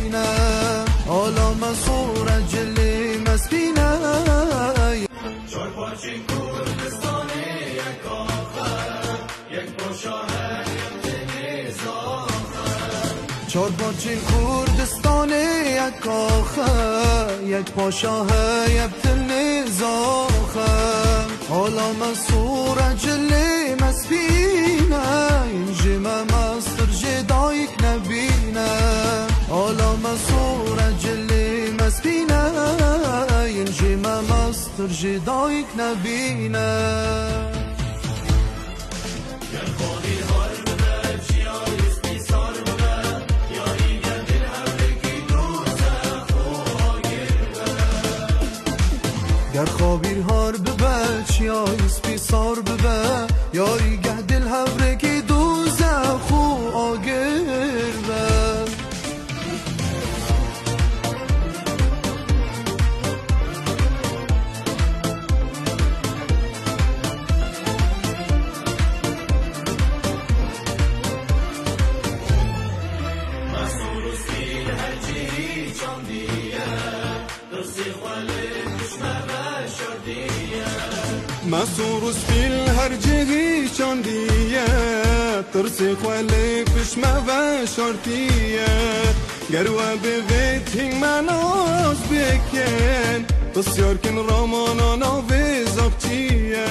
نبینه حالا مسور جلی مسبینه چار پاچین کردستانی یک آخر یک باشاه چار پاچین کردستان یک آخر یک پاشاه یبتن زاخر حالا مسور جلی مسبینه اینجی مستر جدایک نبینه حالا مسور جلی مسبینه اینجی مستر جدایک نبینه گر خوابیر هار ببچ یا اسپی سار ببه یاری گه دل هفره که دوزخ و آگر به مسور سپیل هر جهی چاندیه ترسی خوالی پشمه و شارتیه گروه به ویت هنگ مناز بکن بسیار کن رامانا ناوی زبچیه